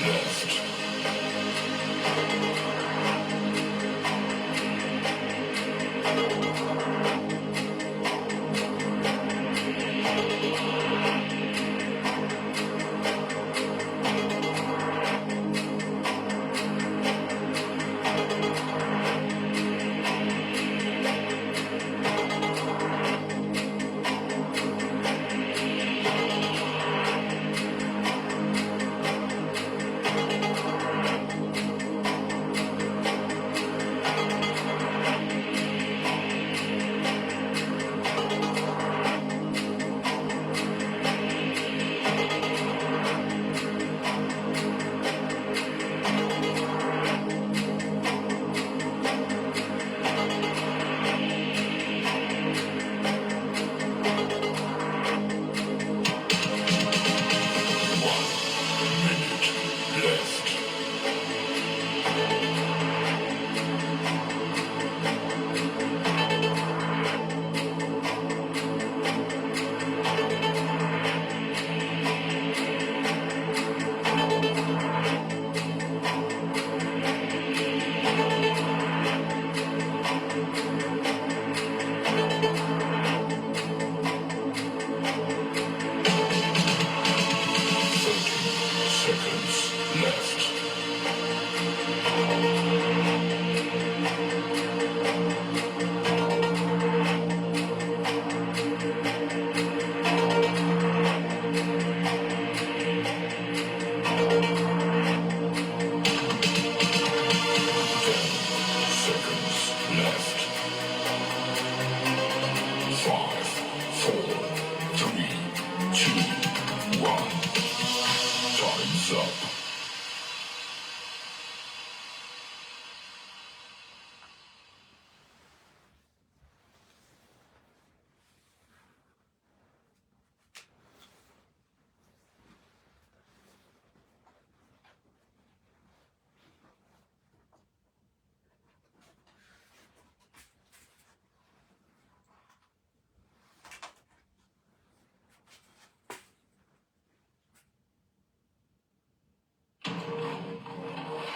left.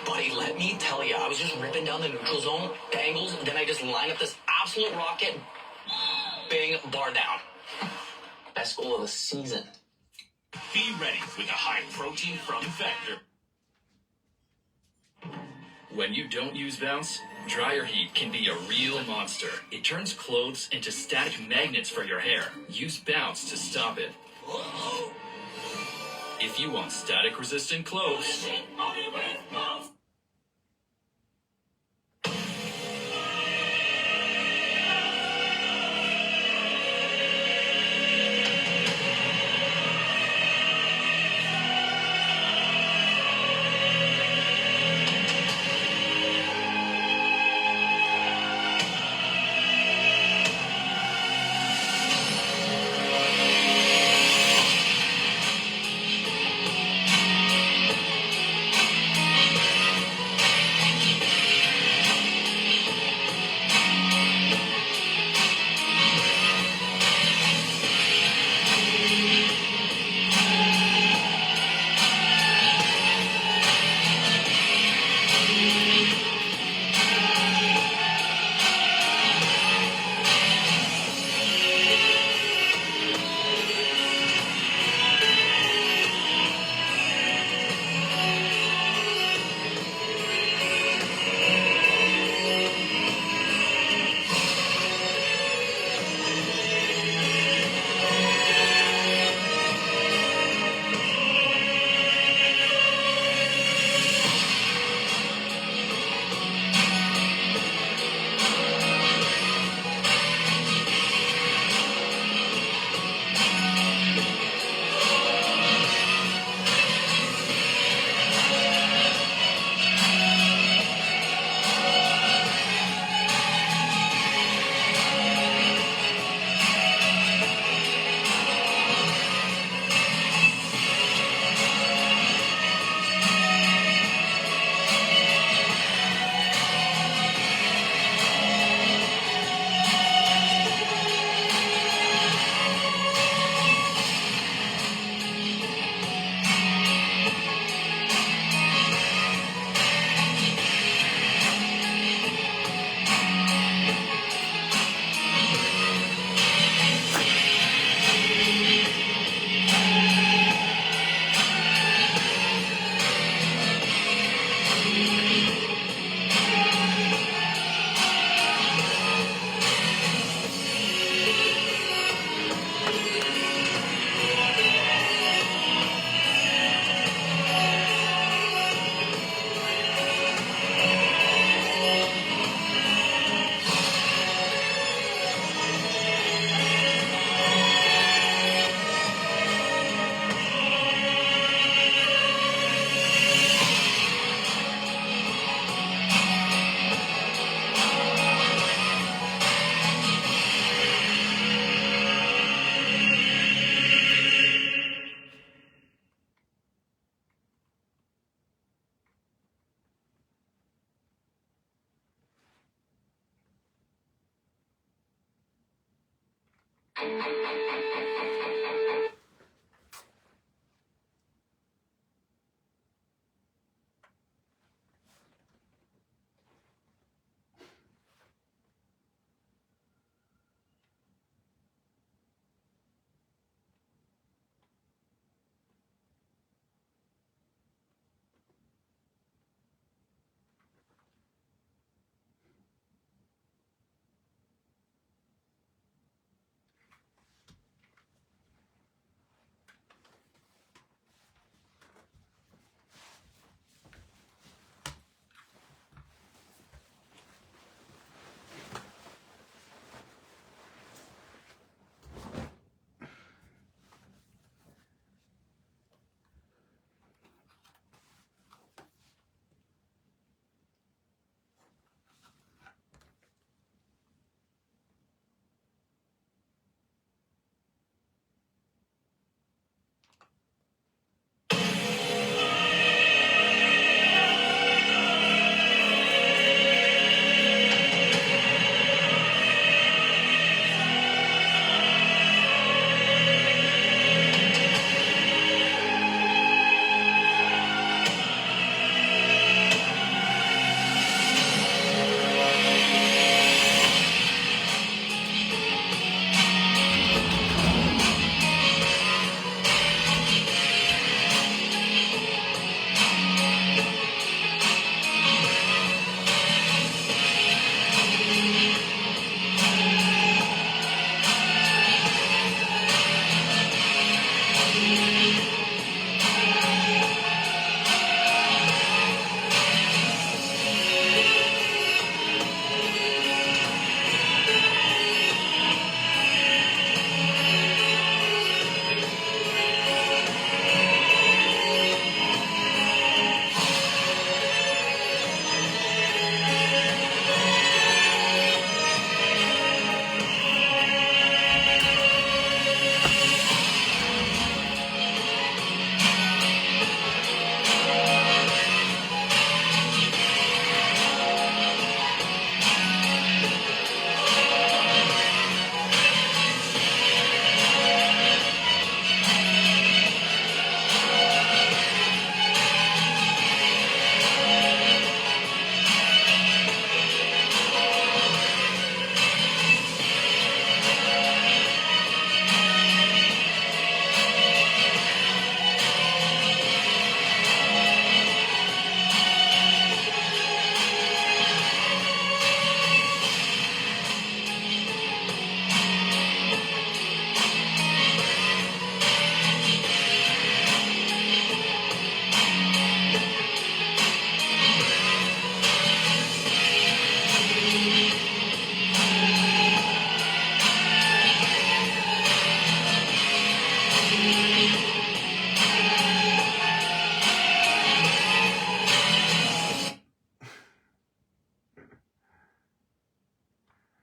Buddy, let me tell you, I was just ripping down the neutral zone, the angles, then I just line up this absolute rocket, bing, bar down. Best goal of the season. Be ready with a high protein from Vector. When you don't use bounce, dryer heat can be a real monster. It turns clothes into static magnets for your hair. Use bounce to stop it. If you want static resistant clothes,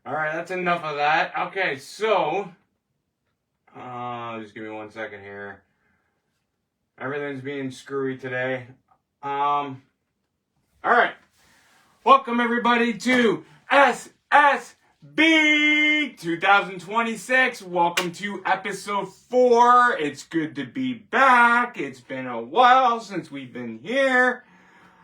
Alright, that's enough of that. Okay, so, just give me 1 second here. Everything's being screwy today. Alright. Welcome everybody to S.S.B 2026. Welcome to episode 4. It's good to be back. It's been a while since we've been here.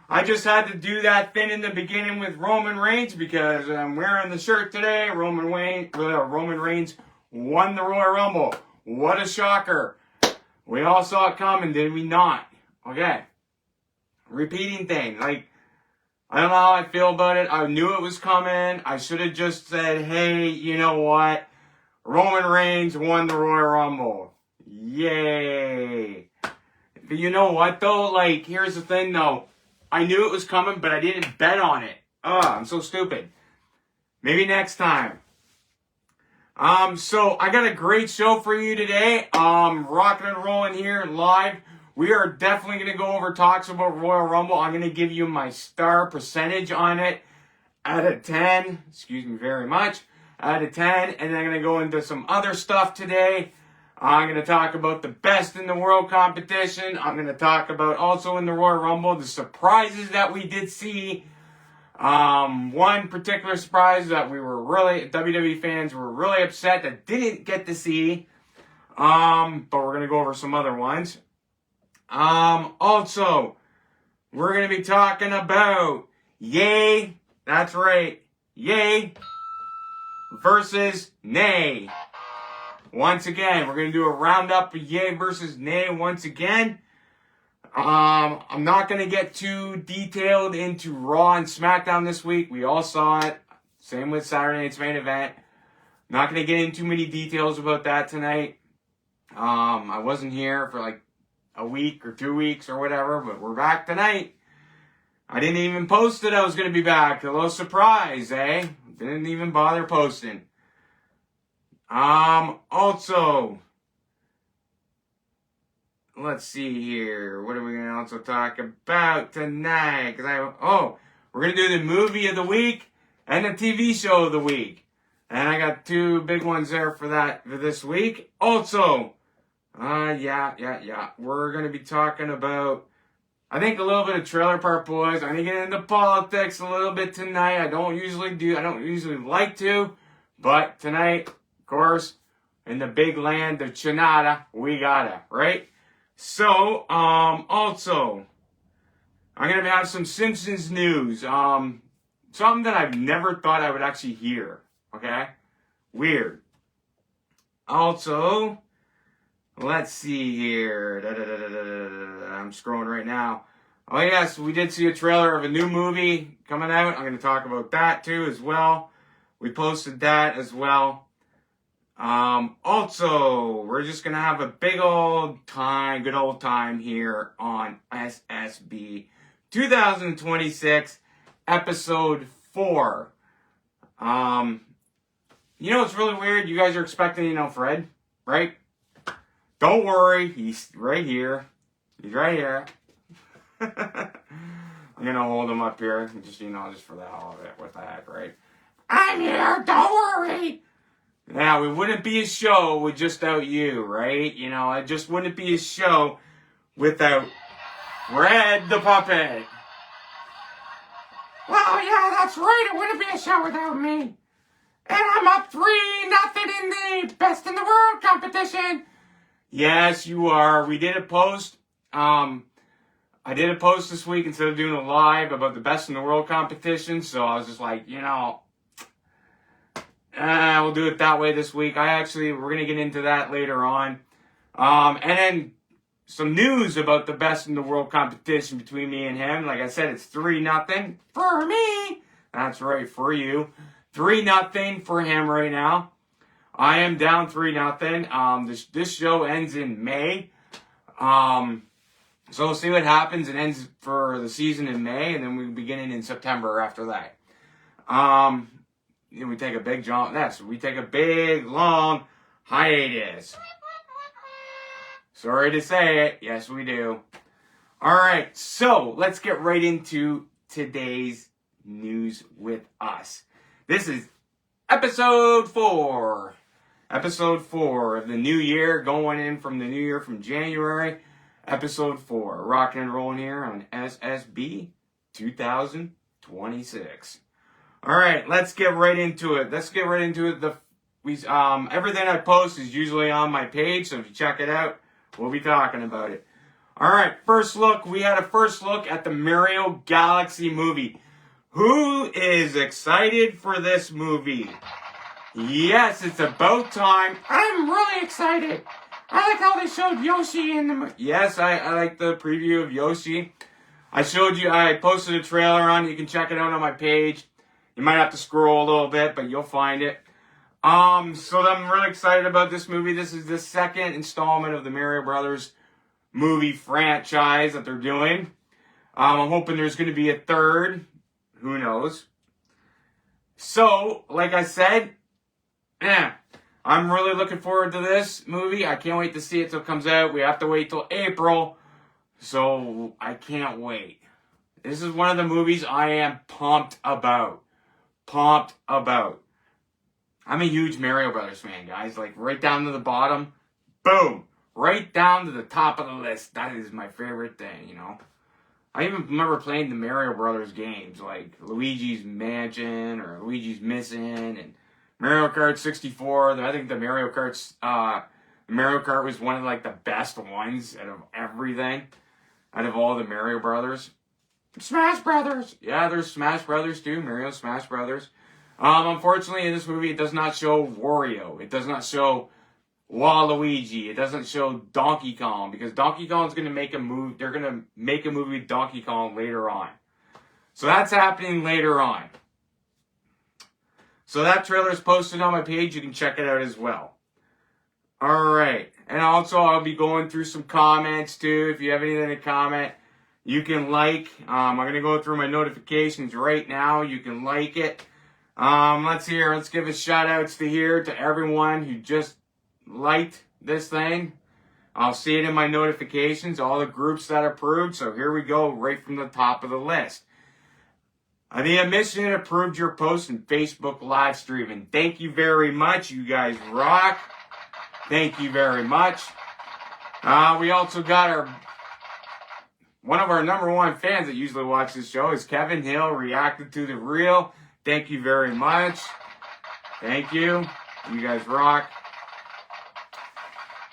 I just had to do that thing in the beginning with Roman Reigns because I'm wearing the shirt today. Roman Reigns won the Royal Rumble. What a shocker. We all saw it coming, did we not? Okay. Repeating thing. I don't know how I feel about it. I knew it was coming. I should have just said, hey, you know what? Roman Reigns won the Royal Rumble. Yay. But you know what, though? Here's the thing, though. I knew it was coming, but I didn't bet on it. I'm so stupid. Maybe next time. So I got a great show for you today. Rocking and rolling here live. We are definitely going to go over talks about Royal Rumble. I'm going to give you my star percentage on it out of 10. Excuse me very much. Out of 10. And then I'm going to go into some other stuff today. I'm going to talk about the best in the world competition. I'm going to talk about also in the Royal Rumble the surprises that we did see. One particular surprise that WWE fans were really upset that didn't get to see. But we're going to go over some other ones. Also, we're going to be talking about yay, that's right, yay versus nay. Once again, we're going to do a roundup of yay versus nay once again. I'm not going to get too detailed into Raw and SmackDown this week. We all saw it. Same with Saturday night's main event. Not going to get into too many details about that tonight. I wasn't here for like a week or 2 weeks or whatever, but we're back tonight. I didn't even post that I was going to be back. A little surprise, eh? Didn't even bother posting. Also, let's see here. What are we going to also talk about tonight? We're going to do the movie of the week and the TV show of the week. And I got 2 big ones there for this week. Also, we're going to be talking about, I think, a little bit of Trailer Park Boys. I'm going to get into politics a little bit tonight. I don't usually like to. But tonight, of course, in the big land of Chinada, we gotta, right? So, also, I'm going to have some Simpsons news. Something that I've never thought I would actually hear. Okay? Weird. Also, let's see here. I'm scrolling right now. Oh yes, we did see a trailer of a new movie coming out. I'm going to talk about that too as well. We posted that as well. Also, we're just going to have a good old time here on S.S.B. 2026, episode 4. You know what's really weird? You guys are expecting, Fred, right? Don't worry, he's right here. He's right here. I'm gonna hold him up here, just for the hell of it. What the heck, right? I'm here, don't worry! Now, it wouldn't be a show without you, right? It just wouldn't be a show without Fred the puppet. Well, yeah, that's right, it wouldn't be a show without me. And I'm up 3-0 in the Best in the World competition. Yes, you are. We did a post. I did a post this week instead of doing a live about the Best in the World competition. So I was just like, we'll do it that way this week. We're going to get into that later on. And then some news about the Best in the World competition between me and him. Like I said, it's 3-0 for me. That's right, for you. 3-0 for him right now. I am down 3-0. This show ends in May. So we'll see what happens. It ends for the season in May, and then we'll be beginning in September after that. We take a big jump. We take a big, long hiatus. Sorry to say it. Yes, we do. All right, so let's get right into today's news with us. This is episode 4. Episode 4 of the new year, going in from the new year from January. Episode 4, rocking and rolling here on S.S.B. 2026. All right, let's get right into it. Everything I post is usually on my page, so if you check it out, we'll be talking about it. All right, we had a first look at the Mario Galaxy movie. Who is excited for this movie? Yes, it's about time. I'm really excited. I like how they showed Yoshi in the movie. Yes, I like the preview of Yoshi. I posted a trailer on it. You can check it out on my page. You might have to scroll a little bit, but you'll find it. So I'm really excited about this movie. This is the second installment of the Mario Brothers movie franchise that they're doing. I'm hoping there's going to be a third. Who knows? So, like I said, I'm really looking forward to this movie. I can't wait to see it till it comes out. We have to wait till April. So, I can't wait. This is one of the movies I am pumped about. I'm a huge Mario Brothers fan, guys. Like, right down to the bottom. Boom. Right down to the top of the list. That is my favorite thing, I even remember playing the Mario Brothers games, like Luigi's Mansion or Luigi's Missing and Mario Kart 64. I think the Mario Kart was one of like the best ones out of everything, out of all the Mario Brothers. Smash Brothers! Yeah, there's Smash Brothers too, Mario Smash Brothers. Unfortunately, in this movie, it does not show Wario. It does not show Waluigi. It doesn't show Donkey Kong, because Donkey Kong's going to make a move. They're going to make a movie with Donkey Kong later on. So that's happening later on. So that trailer is posted on my page. You can check it out as well. Alright. And also, I'll be going through some comments too. If you have anything to comment, you can like. I'm going to go through my notifications right now. You can like it. Let's give a shout outs to everyone who just liked this thing. I'll see it in my notifications, all the groups that approved. So here we go, right from the top of the list. The Admission approved your post in Facebook live streaming. Thank you very much. You guys rock. Thank you very much. We also got one of our number one fans that usually watches this show is Kevin Hill, reacted to the reel. Thank you very much. Thank you. You guys rock.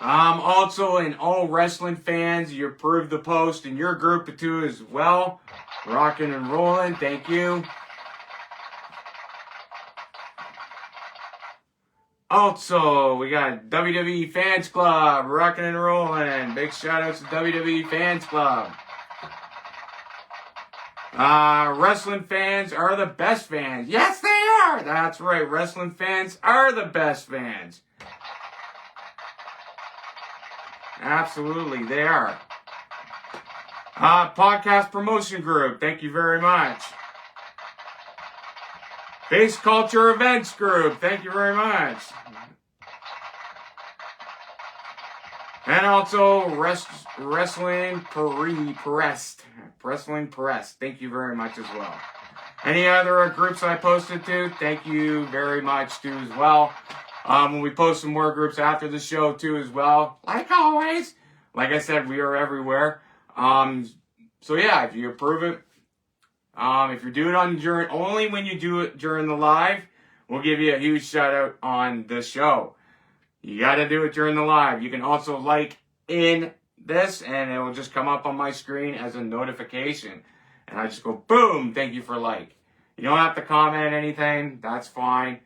Also, in all wrestling fans, you approved the post in your group too as well. Rocking and rolling. Thank you. Also, we got WWE Fans Club. Rocking and rolling. Big shout outs to WWE Fans Club. Wrestling fans are the best fans. Yes, they are. That's right. Wrestling fans are the best fans. Absolutely, they are. Podcast promotion group. Thank you very much. Base Culture Events Group. Thank you very much. And also Wrestling Pressed. Wrestling Pressed. Thank you very much as well. Any other groups I posted to, thank you very much too as well. When we post some more groups after the show too as well. Like always. Like I said, we are everywhere. So yeah, if you approve it, if you do it only when you do it during the live, we'll give you a huge shout out on the show. You gotta do it during the live. You can also like in this and it will just come up on my screen as a notification. And I just go, boom, thank you for like. You don't have to comment anything, that's fine.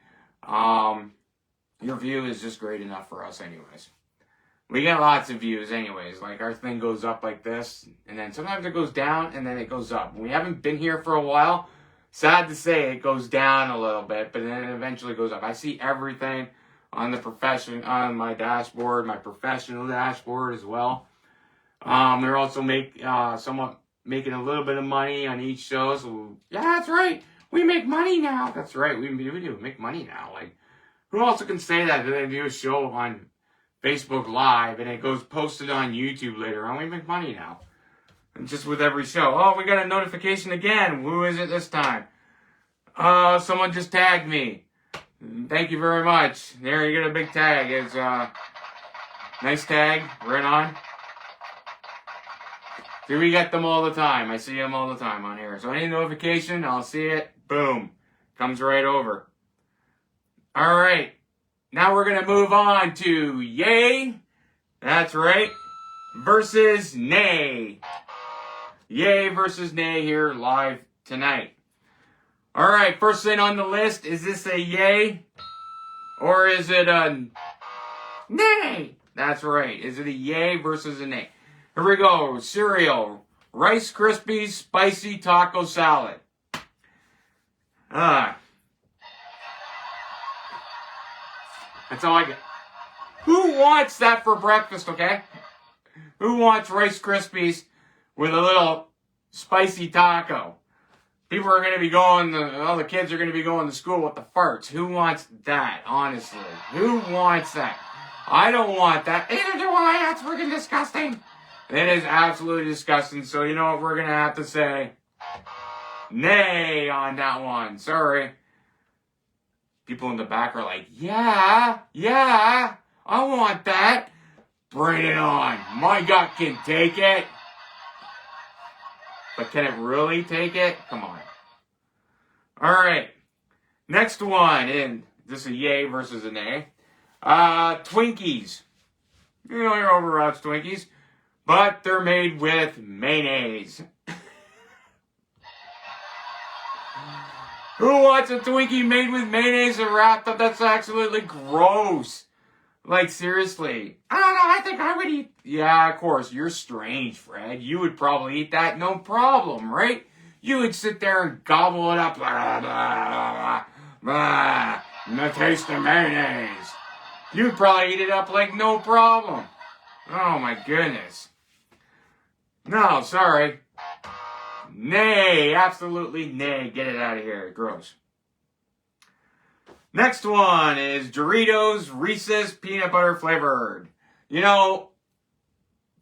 Your view is just great enough for us anyways. We get lots of views anyways. Like our thing goes up like this, and then sometimes it goes down, and then it goes up. We haven't been here for a while. Sad to say, it goes down a little bit, but then it eventually goes up. I see everything on on my dashboard, my professional dashboard as well. They're also somewhat making a little bit of money on each show. So yeah, that's right. We make money now. That's right. We do make money now. Like, who also can say that they do a show on Facebook Live and it goes posted on YouTube later on? We make money now. And just with every show. Oh, we got a notification again. Who is it this time? Someone just tagged me. Thank you very much. There, you get a big tag. It's nice tag. Right on. See, we get them all the time. I see them all the time on here. So any notification, I'll see it. Boom. Comes right over. All right. Now we're going to move on to yay. That's right. Versus nay. Yay versus nay here live tonight. All right. First thing on the list. Is this a yay? Or is it a nay? That's right. Is it a yay versus a nay? Here we go. Cereal. Rice Krispies Spicy Taco Salad. That's all I get. Who wants that for breakfast, okay? Who wants Rice Krispies with a little spicy taco? People are going to be the kids are going to be going to school with the farts. Who wants that, honestly? Who wants that? I don't want that. Neither do I. That's freaking disgusting. It is absolutely disgusting. So you know what? We're going to have to say nay on that one. Sorry. People in the back are like, yeah, I want that. Bring it on. My gut can take it. but can it really take it? Come on. All right. Next one, and this is a yay versus a nay. Twinkies. You know your Overwatch Twinkies, but they're made with mayonnaise. Who wants a Twinkie made with mayonnaise and wrapped up? That's absolutely gross. Like, seriously. I don't know, I think I would eat... Yeah, of course, you're strange, Fred. You would probably eat that, no problem, right? You would sit there and gobble it up. Blah, blah, blah, blah. And the taste of mayonnaise. You'd probably eat it up like no problem. Oh, my goodness. No, sorry. Nay, absolutely nay. Get it out of here. Gross. Next one is Doritos Reese's Peanut Butter Flavored. You know,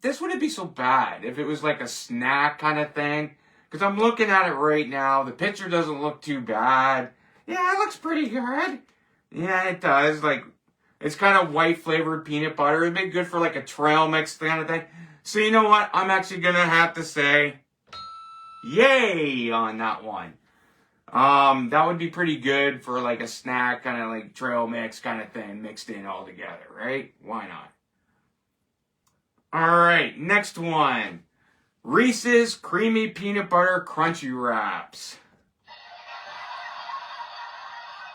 this wouldn't be so bad if it was like a snack kind of thing. Because I'm looking at it right now. The picture doesn't look too bad. Yeah, it looks pretty good. Yeah, it does. Like, it's kind of white flavored peanut butter. It'd be good for like a trail mix kind of thing. So you know what? I'm actually going to have to say yay on that one. That would be pretty good for like a snack, kind of like trail mix kind of thing, mixed in all together, right? Why not? All right, next one. Reese's Creamy Peanut Butter Crunchy Wraps.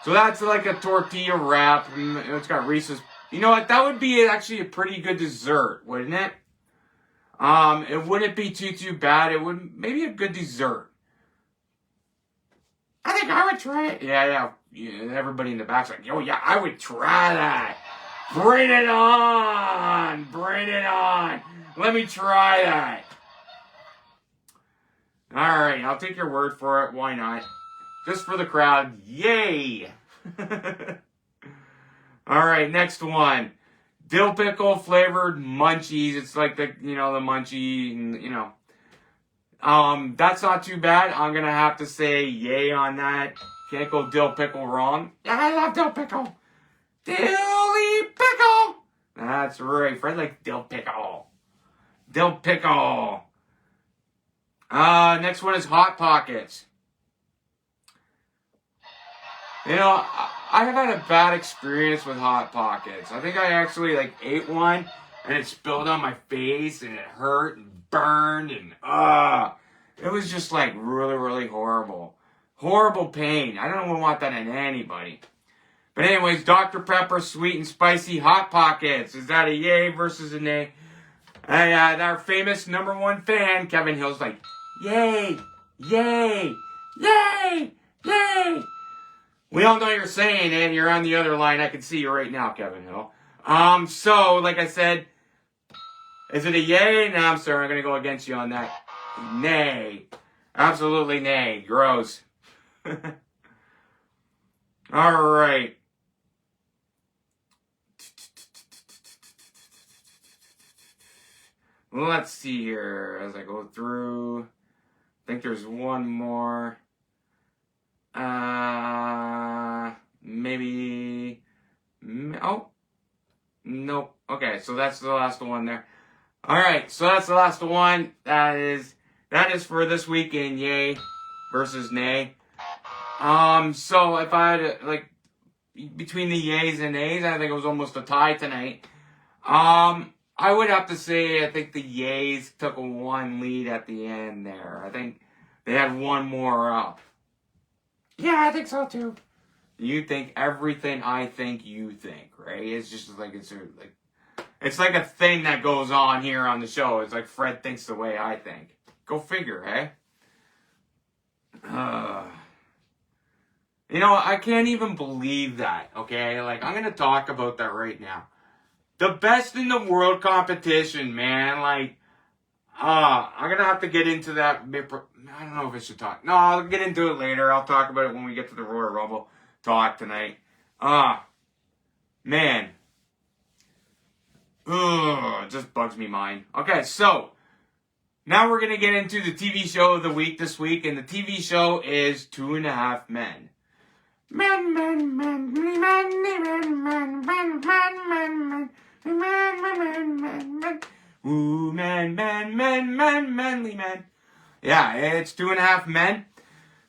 So that's like a tortilla wrap. It's got Reese's. You know what? That would be actually a pretty good dessert, wouldn't it? It wouldn't be too bad. It would maybe a good dessert. I think I would try it. Yeah. Everybody in the back's like, yo, yeah, I would try that. Bring it on. Bring it on. Let me try that. All right, I'll take your word for it. Why not? Just for the crowd. Yay. All right, next one. Dill pickle flavored munchies. It's like the munchie, that's not too bad. I'm going to have to say yay on that. Can't go dill pickle wrong. Yeah, I love dill pickle. Dilly pickle. That's right. Fred likes dill pickle. Dill pickle. Next one is Hot Pockets. You know, I have had a bad experience with Hot Pockets. I think I actually ate one and it spilled on my face and it hurt and burned and it was just really, really horrible. Horrible pain. I don't want that in anybody. But anyways, Dr. Pepper Sweet and Spicy Hot Pockets. Is that a yay versus a nay? And our famous #1 fan, Kevin Hill's like, yay, yay, yay, yay. We all know you're saying it. You're on the other line. I can see you right now, Kevin Hill. So, like I said, is it a yay? No, I'm sorry. I'm going to go against you on that. Nay. Absolutely nay. Gross. All right. Let's see here as I go through. I think there's one more. Maybe. Oh. Nope. Okay, so that's the last one there. Alright, so that's the last one. That is for this week in yay versus nay. So if I had between the yays and nays, I think it was almost a tie tonight. I would have to say I think the yays took one lead at the end there. I think they had one more up. Yeah, I think so too. You think everything I think you think, right? It's just it's like a thing that goes on here on the show. It's like Fred thinks the way I think. Go figure, hey? I can't even believe that, okay? I'm going to talk about that right now. The best in the world competition, man. I'm going to have to get into that. I don't know if I should talk. No, I'll get into it later. I'll talk about it when we get to the Royal Rumble talk tonight. Man. Ugh, it just bugs me mind. Okay, so now we're going to get into the TV show of the week this week, and the TV show is 2.5 Men. Men, men, men, men, men, men, men, men, men, men, men, men, men, men. Ooh, men, men, men, men, manly men. Yeah, it's 2.5 Men.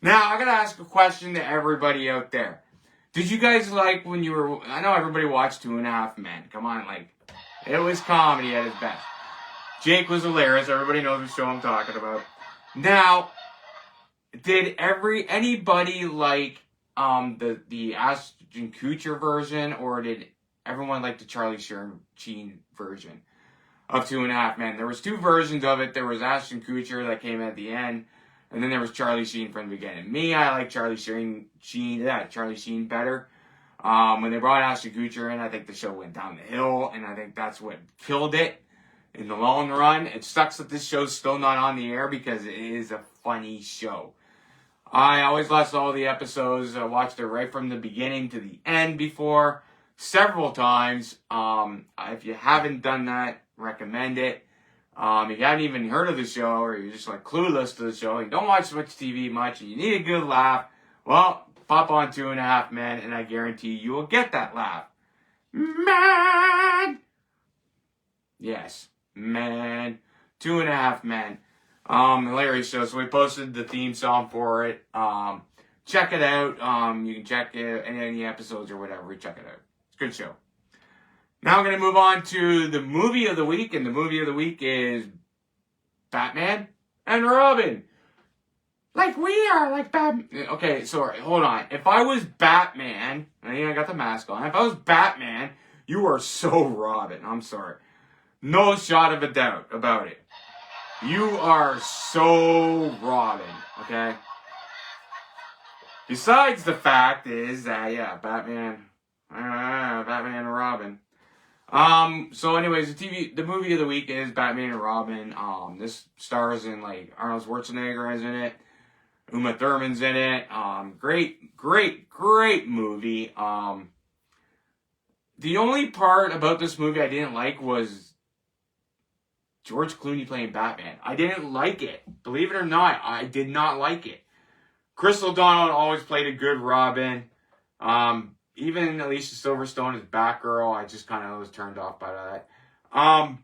Now, I gotta ask a question to everybody out there. Did you guys like when you were... I know everybody watched 2.5 Men. Come on, like... It was comedy at its best. Jake was hilarious. Everybody knows the show I'm talking about. Now, did anybody like the Ashton Kutcher version, or did everyone like the Charlie Sheen version of 2.5 Men? There was two versions of it. There was Ashton Kutcher that came at the end, and then there was Charlie Sheen from the beginning. Me, I like Charlie Sheen better. When they brought Ashton Kutcher in, I think the show went down the hill, and I think that's what killed it in the long run. It sucks that this show's still not on the air because it is a funny show. I always watched all the episodes. I watched it right from the beginning to the end before, several times. If you haven't done that, recommend it. If you haven't even heard of the show, or you're just like clueless to the show, you don't watch much TV much, and you need a good laugh, well, pop on 2.5 Men, and I guarantee you will get that laugh. Man! Yes, man. 2.5 Men. Hilarious show. So we posted the theme song for it. Check it out. You can check any episodes or whatever. Check it out. It's a good show. Now I'm going to move on to the movie of the week, and the movie of the week is Batman and Robin. Like we are, like Batman. Okay, sorry, hold on. If I was Batman, I got the mask on. If I was Batman, you are so Robin. I'm sorry. No shot of a doubt about it. You are so Robin, okay? Besides the fact is that, yeah, Batman and Robin. So anyways, the movie of the week is Batman and Robin. This stars in, like, Arnold Schwarzenegger is in it. Uma Thurman's in it. Great movie. The only part about this movie I didn't like was George Clooney playing Batman. I didn't like it. Believe it or not, I did not like it. Chris O'Donnell always played a good Robin. Even Alicia Silverstone as Batgirl, I just kind of was turned off by that.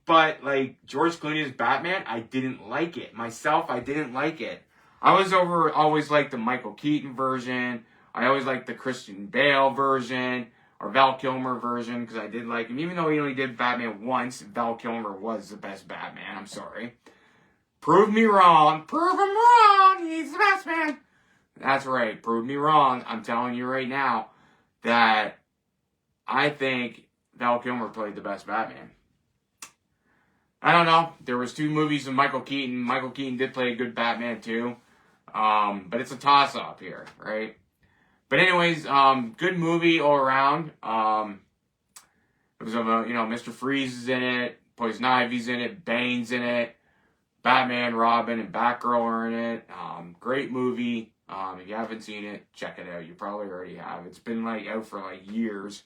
But, like, George Clooney as Batman, I didn't like it. Myself, I didn't like it. I always liked the Michael Keaton version. I always liked the Christian Bale version, or Val Kilmer version, because I did like him. Even though he only did Batman once, Val Kilmer was the best Batman. I'm sorry. Prove me wrong. Prove him wrong. He's the best man. That's right. Prove me wrong. I'm telling you right now that I think Val Kilmer played the best Batman. I don't know. There was two movies of Michael Keaton. Michael Keaton did play a good Batman too. But it's a toss-up here, right? But anyways, good movie all around. It was Mr. Freeze is in it, Poison Ivy's in it, Bane's in it, Batman, Robin, and Batgirl are in it. Great movie. If you haven't seen it, check it out. You probably already have. It's been out for years.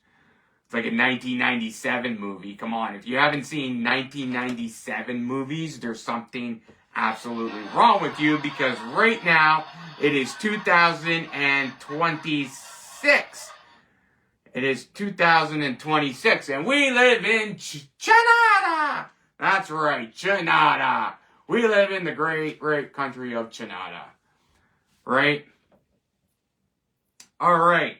It's like a 1997 movie. Come on, if you haven't seen 1997 movies, there's something absolutely wrong with you, because right now it is 2026. It is 2026, and we live in Canada. That's right, Canada. We live in the great country of Canada. Right? All right.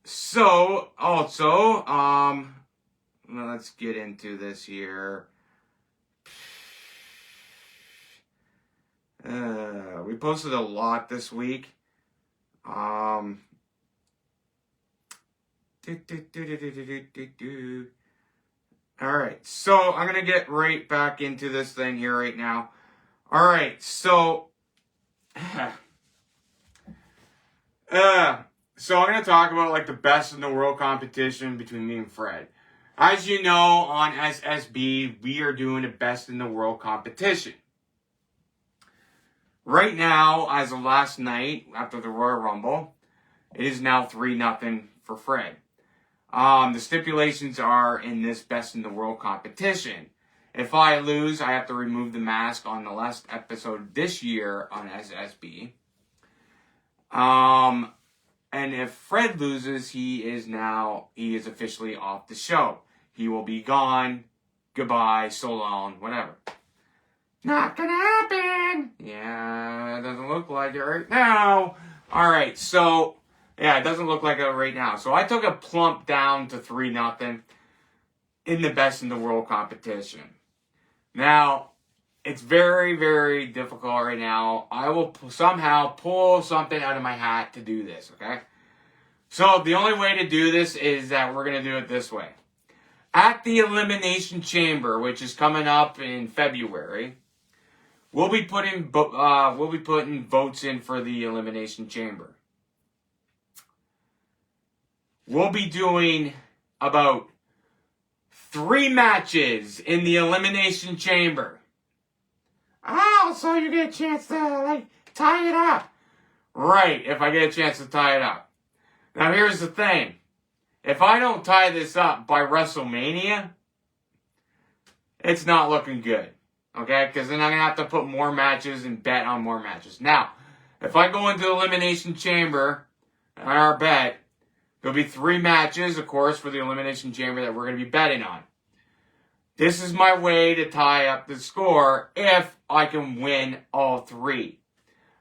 So, also, let's get into this here. We posted a lot this week. All right, so I'm gonna get right back into this thing here right now. All right, so so I'm gonna talk about the best in the world competition between me and Fred. As you know, on S.S.B, we are doing a best in the world competition. Right now, as of last night, after the Royal Rumble, it is now 3-0 for Fred. The stipulations are in this best in the world competition. If I lose, I have to remove the mask on the last episode this year on S.S.B. And if Fred loses, he is officially off the show. He will be gone. Goodbye, so long, whatever. Not gonna happen. Yeah, it doesn't look like it right now. Alright, so, yeah, it doesn't look like it right now. So I took a plump down to 3-0 in the best in the world competition. Now, it's very, very difficult right now. I will somehow pull something out of my hat to do this, okay? So the only way to do this is that we're going to do it this way. At the Elimination Chamber, which is coming up in February, we'll be putting votes in for the Elimination Chamber. We'll be doing about 3 matches in the Elimination Chamber. Oh, so you get a chance to, tie it up. Right, if I get a chance to tie it up. Now, here's the thing. If I don't tie this up by WrestleMania, it's not looking good. Okay? Because then I'm going to have to put more matches and bet on more matches. Now, if I go into the Elimination Chamber on our bet, there'll be 3 matches, of course, for the Elimination Chamber that we're going to be betting on. This is my way to tie up the score if I can win all 3.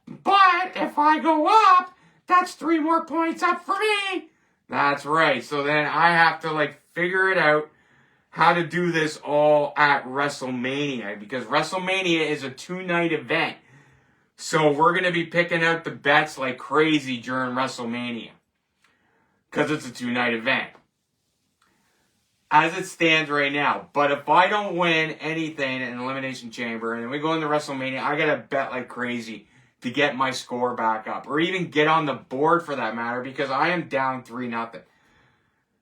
But if I go up, that's 3 more points up for me. That's right. So then I have to figure it out how to do this all at WrestleMania, because WrestleMania is a 2-night event. So we're going to be picking out the bets like crazy during WrestleMania, because it's a 2-night event. As it stands right now. But if I don't win anything in Elimination Chamber and then we go into WrestleMania, I got to bet like crazy to get my score back up, or even get on the board for that matter, because I am down 3-0.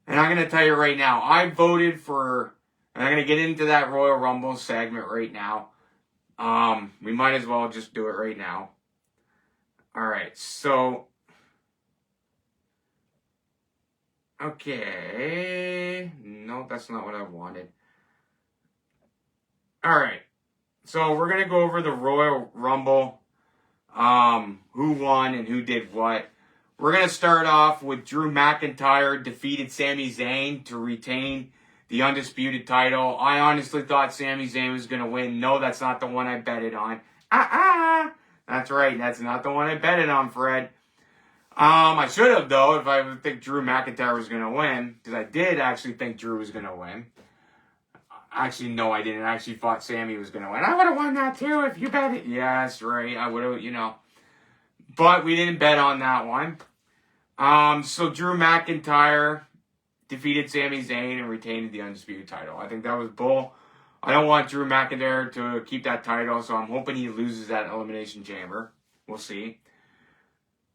And I'm going to tell you right now, I voted for, and I'm going to get into that Royal Rumble segment right now. We might as well just do it right now. Alright, so, okay, no, that's not what I wanted. Alright, so we're going to go over the Royal Rumble. Who won and who did what. We're going to start off with Drew McIntyre defeated Sami Zayn to retain the Undisputed title. I honestly thought Sami Zayn was going to win. No, that's not the one I betted on. That's right, that's not the one I betted on, Fred. I should have, though, if I would think Drew McIntyre was going to win, because I did actually think Drew was going to win. Actually, no, I didn't. I actually thought Sammy was going to win. I would have won that too if you bet it. Yes, right. I would have, But we didn't bet on that one. So Drew McIntyre defeated Sami Zayn and retained the Undisputed title. I think that was bull. I don't want Drew McIntyre to keep that title, so I'm hoping he loses that Elimination Chamber. We'll see.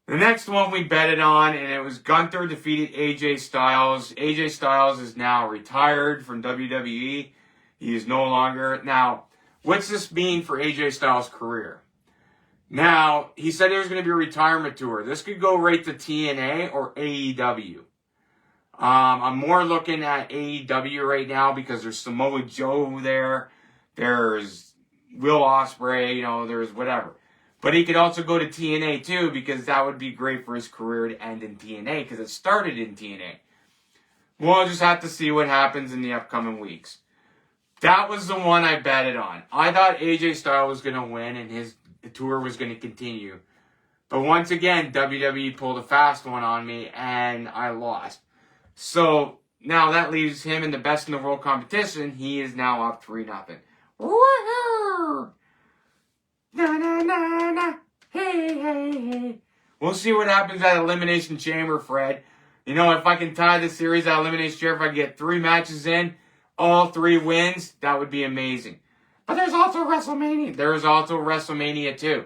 The next one we betted on, and it was Gunther defeated AJ Styles. AJ Styles is now retired from WWE. He is no longer. Now, what's this mean for AJ Styles' career? Now, he said there was going to be a retirement tour. This could go right to TNA or AEW. I'm more looking at AEW right now because there's Samoa Joe there. There's Will Ospreay, there's whatever. But he could also go to TNA too, because that would be great for his career to end in TNA, because it started in TNA. We'll just have to see what happens in the upcoming weeks. That was the one I betted on. I thought AJ Styles was going to win and his tour was going to continue. But once again, WWE pulled a fast one on me and I lost. So now that leaves him in the best in the world competition. He is now up 3-0. Woohoo! Na na na na. Hey, hey, hey. We'll see what happens at Elimination Chamber, Fred. If I can tie the series at Elimination Chamber, if I get 3 matches in, all 3 wins, that would be amazing. But there's also WrestleMania. There's also WrestleMania too.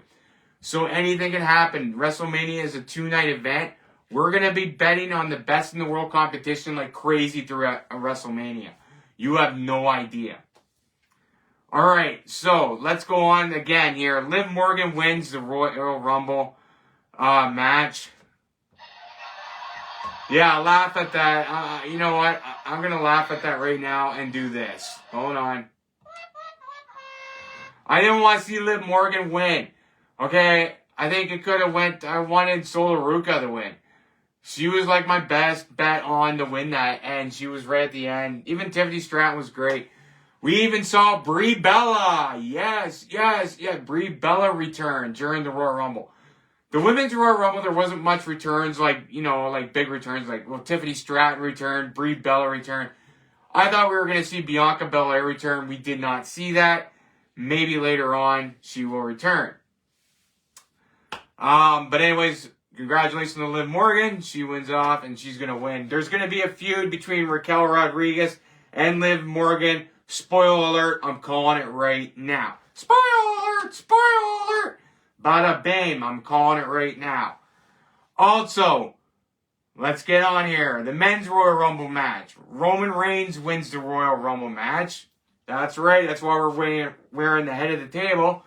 So anything can happen. WrestleMania is a 2-night event. We're going to be betting on the best in the world competition like crazy throughout WrestleMania. You have no idea. Alright, so let's go on again here. Liv Morgan wins the Royal Rumble match. Yeah, laugh at that. You know what? I'm going to laugh at that right now and do this. Hold on. I didn't want to see Liv Morgan win. Okay? I think it could have went... I wanted Solar Ruka to win. She was like my best bet on to win that, and she was right at the end. Even Tiffany Stratton was great. We even saw Brie Bella. Yes. Brie Bella returned during the Royal Rumble. The women's Royal Rumble, there wasn't much returns, like big returns, Tiffany Stratton returned, Brie Bella returned. I thought we were going to see Bianca Belair return. We did not see that. Maybe later on she will return. But anyways, congratulations to Liv Morgan. She wins off and she's going to win. There's going to be a feud between Raquel Rodriguez and Liv Morgan. Spoiler alert, I'm calling it right now. Spoiler alert. Bada bam, I'm calling it right now. Also, let's get on here. The men's Royal Rumble match. Roman Reigns wins the Royal Rumble match. That's right. That's why we're wearing the head of the table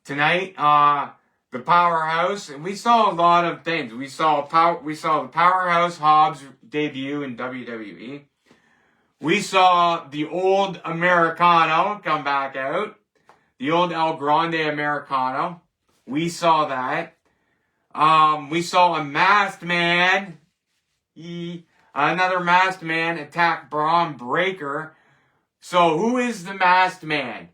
tonight. The Powerhouse, and we saw a lot of things. We saw the Powerhouse Hobbs debut in WWE. We saw the old Americano come back out. The old El Grande Americano. We saw that. We saw a masked man. Another masked man attack Braun Breaker. So who is the masked man?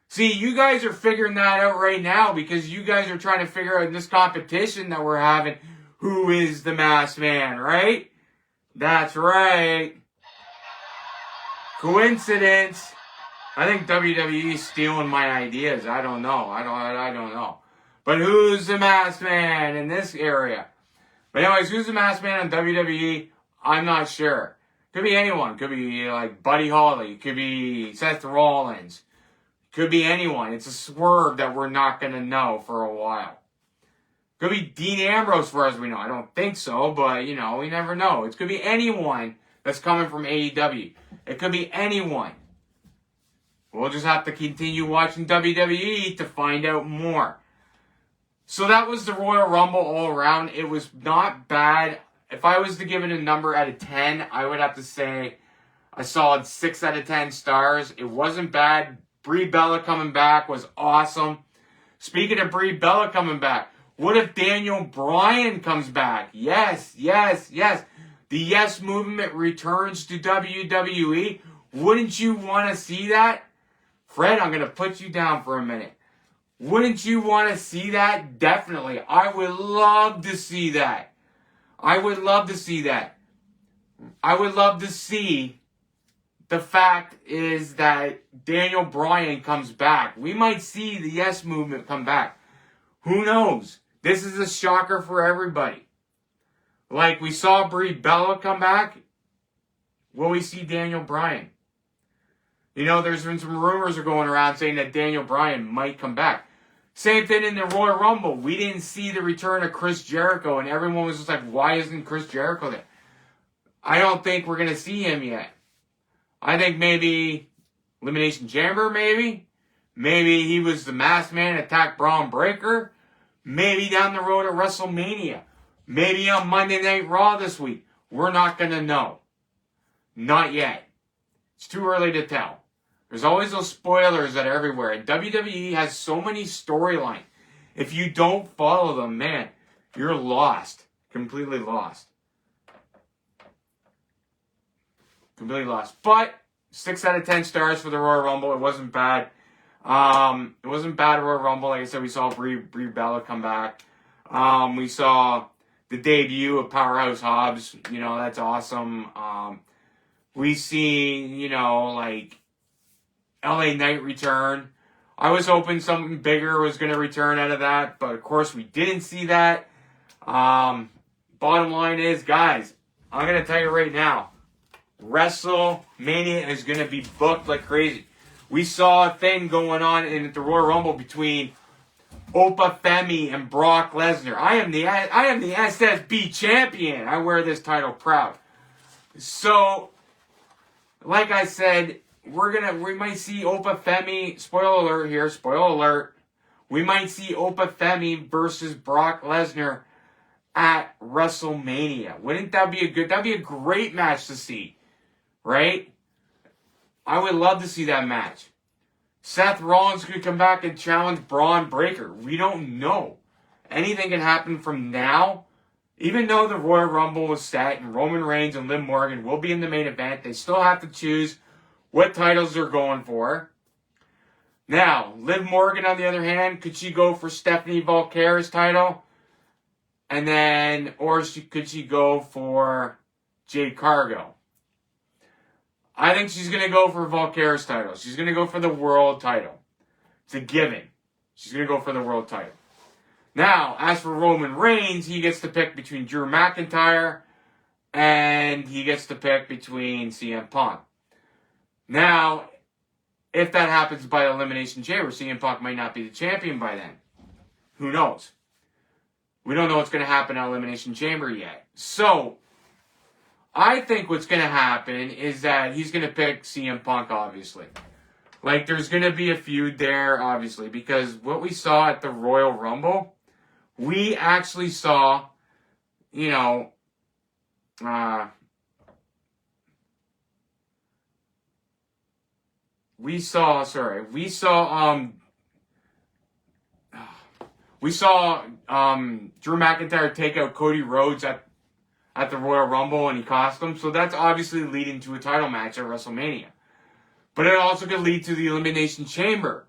See, you guys are figuring that out right now because you guys are trying to figure out in this competition that we're having who is the masked man, right? That's right. Coincidence. I think WWE's stealing my ideas. I don't know. I don't know. But who's the masked man in this area? But anyways, who's the masked man on WWE? I'm not sure. Could be anyone. Could be like Buddy Holly. Could be Seth Rollins. Could be anyone. It's a swerve that we're not going to know for a while. Could be Dean Ambrose for as we know. I don't think so, but we never know. It could be anyone that's coming from AEW. It could be anyone. We'll just have to continue watching WWE to find out more. So that was the Royal Rumble all around. It was not bad. If I was to give it a number out of 10, I would have to say a solid 6 out of 10 stars. It wasn't bad. Brie Bella coming back was awesome. Speaking of Brie Bella coming back, what if Daniel Bryan comes back? Yes. The Yes Movement returns to WWE. Wouldn't you want to see that? Fred, I'm going to put you down for a minute. Wouldn't you want to see that? Definitely. I would love to see that. I would love to see the fact is that Daniel Bryan comes back. We might see the Yes Movement come back. Who knows? This is a shocker for everybody. Like we saw Brie Bella come back. Will we see Daniel Bryan? There's been some rumors are going around saying that Daniel Bryan might come back. Same thing in the Royal Rumble. We didn't see the return of Chris Jericho, and everyone was just like, why isn't Chris Jericho there? I don't think we're going to see him yet. I think maybe Elimination Chamber, maybe. Maybe he was the masked man, attacked Braun Breaker. Maybe down the road at WrestleMania. Maybe on Monday Night Raw this week. We're not going to know. Not yet. It's too early to tell. There's always those spoilers that are everywhere. And WWE has so many storylines. If you don't follow them, man, you're lost. Completely lost. Completely lost. But 6 out of 10 stars for the Royal Rumble. It wasn't bad. It wasn't bad Royal Rumble. Like I said, we saw Brie Bella come back. We saw the debut of Powerhouse Hobbs. That's awesome. We see, LA Knight return. I was hoping something bigger was going to return out of that, but of course we didn't see that. Bottom line is, guys, I'm going to tell you right now, WrestleMania is going to be booked like crazy. We saw a thing going on in the Royal Rumble between Opa Femi and Brock Lesnar. I am the S.S.B champion. I wear this title proud. So, like I said, we might see Opa Femi, spoiler alert here, spoiler alert. We might see Opa Femi versus Brock Lesnar at WrestleMania. Wouldn't that be that'd be a great match to see, right? I would love to see that match. Seth Rollins could come back and challenge Braun Breaker. We don't know. Anything can happen from now. Even though the Royal Rumble was set and Roman Reigns and Liv Morgan will be in the main event, they still have to choose what titles they're going for. Now, Liv Morgan, on the other hand, could she go for Stephanie Valkyra's title? And then, or could she go for Jade Cargill? I think she's going to go for Valkyra's title. She's going to go for the world title. It's a given. She's going to go for the world title. Now, as for Roman Reigns, he gets to pick between Drew McIntyre and he gets to pick between CM Punk. Now, if that happens by Elimination Chamber, CM Punk might not be the champion by then. Who knows? We don't know what's going to happen at Elimination Chamber yet. So, I think what's going to happen is that he's going to pick CM Punk, obviously. Like, there's going to be a feud there, obviously, because what we saw at the Royal Rumble, we actually saw, you know, we saw Drew McIntyre take out Cody Rhodes at the Royal Rumble and he cost him. So that's obviously leading to a title match at WrestleMania. But it also could lead to the Elimination Chamber.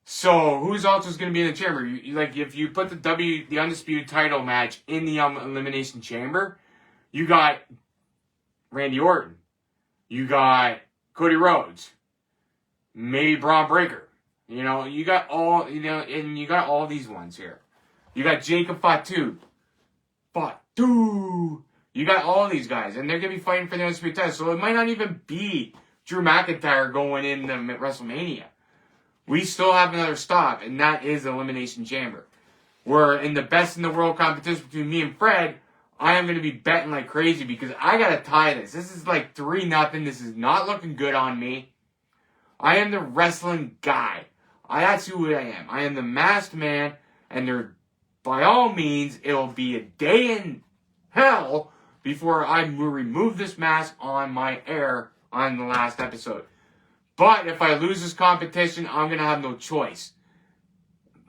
So who's also going to be in the chamber? Like if you put the Undisputed title match in the Elimination Chamber, you got Randy Orton. You got Cody Rhodes. Maybe Braun Breaker. You know, you got all, and you got all these ones here. You got Jacob Fatu. You got all these guys, and they're going to be fighting for the Undisputed title. So it might not even be Drew McIntyre going in the WrestleMania. We still have another stop, and that is Elimination Chamber. We're in the best in the world competition between me and Fred. I am going to be betting like crazy because I got to tie this. This is like 3-0. This is not looking good on me. I am the wrestling guy. That's who I am. I am the masked man, and by all means, it'll be a day in hell before I remove this mask on my air on the last episode. But if I lose this competition, I'm going to have no choice.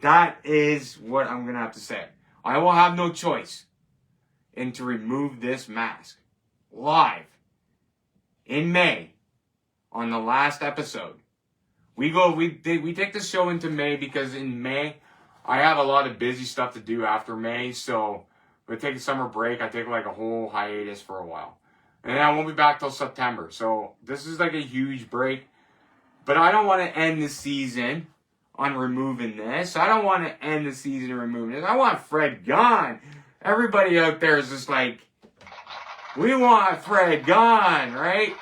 That is what I'm going to have to say. I will have no choice in to remove this mask live in May on the last episode. We take the show into May because in May I have a lot of busy stuff to do after May. So we take a summer break. I take like a whole hiatus for a while, and then I won't be back till September. So this is like a huge break. But I don't want to end the season on removing this. I don't want to end the season removing this. I want Fred gone. Everybody out there is just like, we want Fred gone, right?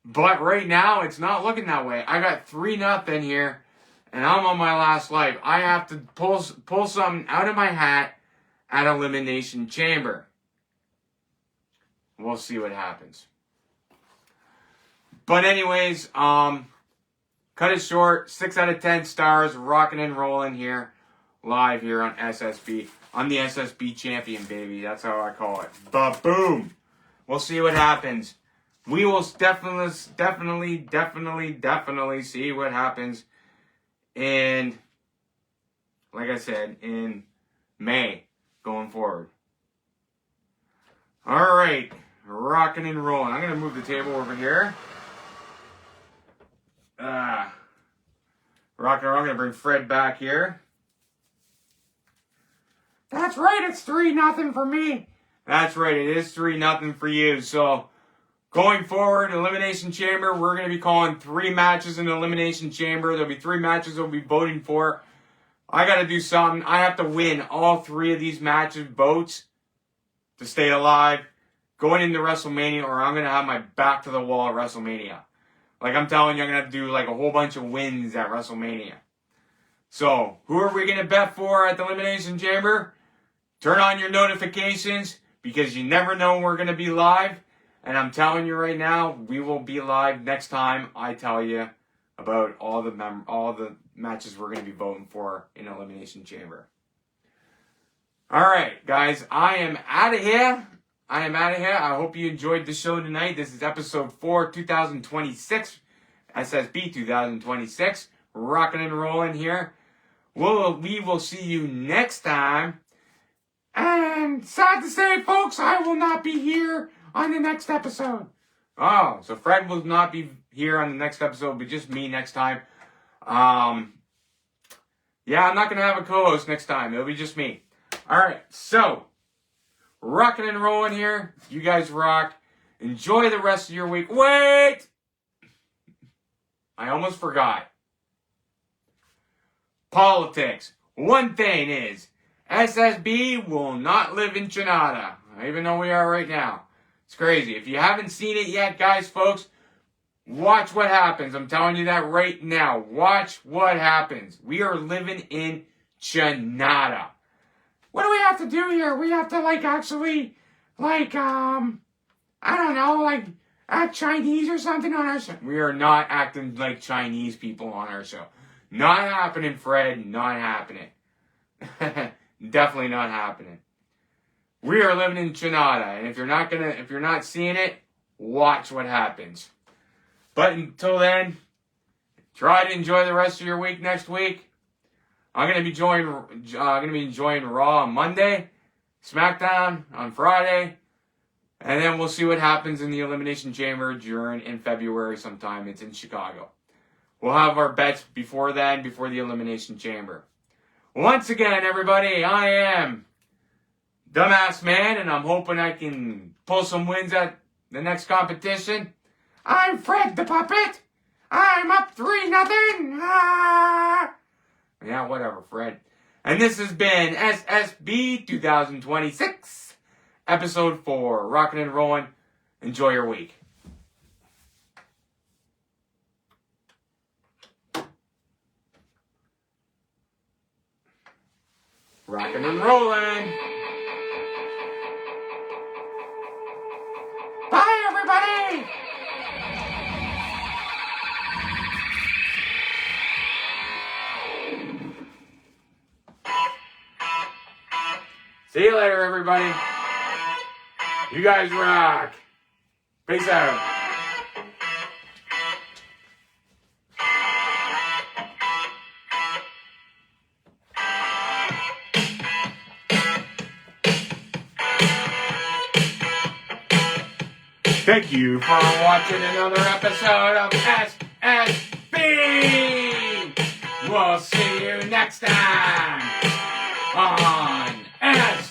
But right now, it's not looking that way. I got 3-0 here, and I'm on my last life. I have to pull something out of my hat at Elimination Chamber. We'll see what happens. But anyways, cut it short. 6 out of 10 stars. Rocking and rolling here. Live here on S.S.B. I'm the S.S.B. champion, baby. That's how I call it. Ba-boom. We'll see what happens. We will definitely see what happens in, like I said, in May going forward. All right. Rocking and rolling. I'm going to move the table over here. Rocking and rolling. I'm going to bring Fred back here. That's right. It's 3-0 for me. That's right. It is 3-0 for you. So, going forward, Elimination Chamber, we're going to be calling 3 matches in the Elimination Chamber. There'll be 3 matches we'll be voting for. I got to do something. I have to win all 3 of these matches votes to stay alive going into WrestleMania, or I'm going to have my back to the wall at WrestleMania. Like I'm telling you, I'm going to have to do like a whole bunch of wins at WrestleMania. So, who are we going to bet for at the Elimination Chamber? Turn on your notifications because you never know when we're going to be live. And I'm telling you right now, we will be live next time I tell you about all the matches we're going to be voting for in Elimination Chamber. All right, guys, I am out of here. I hope you enjoyed the show tonight. This is episode 4, 2026, S.S.B. 2026. Rocking and rolling here. We will see you next time And sad to say, folks, I will not be here on the next episode. Oh, so Fred will not be here on the next episode, it'll be just me next time. Yeah, I'm not going to have a co-host next time. It'll be just me. All right, so rocking and rolling here. You guys rock. Enjoy the rest of your week. Wait! I almost forgot. Politics. One thing is, S.S.B. will not live in Canada, even though we are right now. It's crazy. If you haven't seen it yet, guys, folks, watch what happens. I'm telling you that right now. Watch what happens. We are living in Canada. What do we have to do here? We have to, I don't know, act Chinese or something on our show. We are not acting like Chinese people on our show. Not happening, Fred. Not happening. Definitely not happening. We are living in Canada, and if you're not seeing it, watch what happens. But until then, try to enjoy the rest of your week next week. I'm gonna be enjoying Raw on Monday, SmackDown on Friday, and then we'll see what happens in the Elimination Chamber in February sometime. It's in Chicago. We'll have our bets before then, before the Elimination Chamber. Once again, everybody, I am Dumbass Man, and I'm hoping I can pull some wins at the next competition. I'm Fred the Puppet. I'm up 3-0. Ah! Yeah, whatever, Fred. And this has been S.S.B. 2026, Episode 4. Rockin' and rolling. Enjoy your week. Rockin' and rolling. Bye, everybody! See you later, everybody. You guys rock. Peace out. Thank you for watching another episode of S.S.B. We'll see you next time on S.S.B.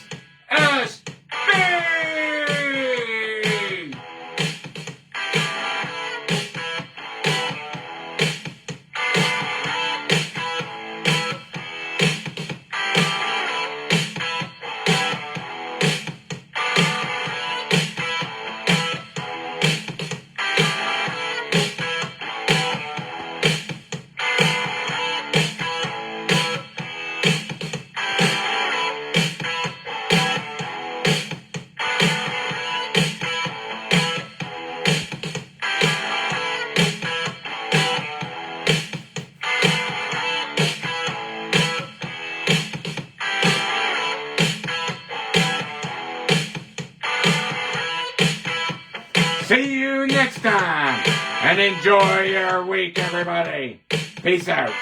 See you next time, and enjoy your week, everybody. Peace out.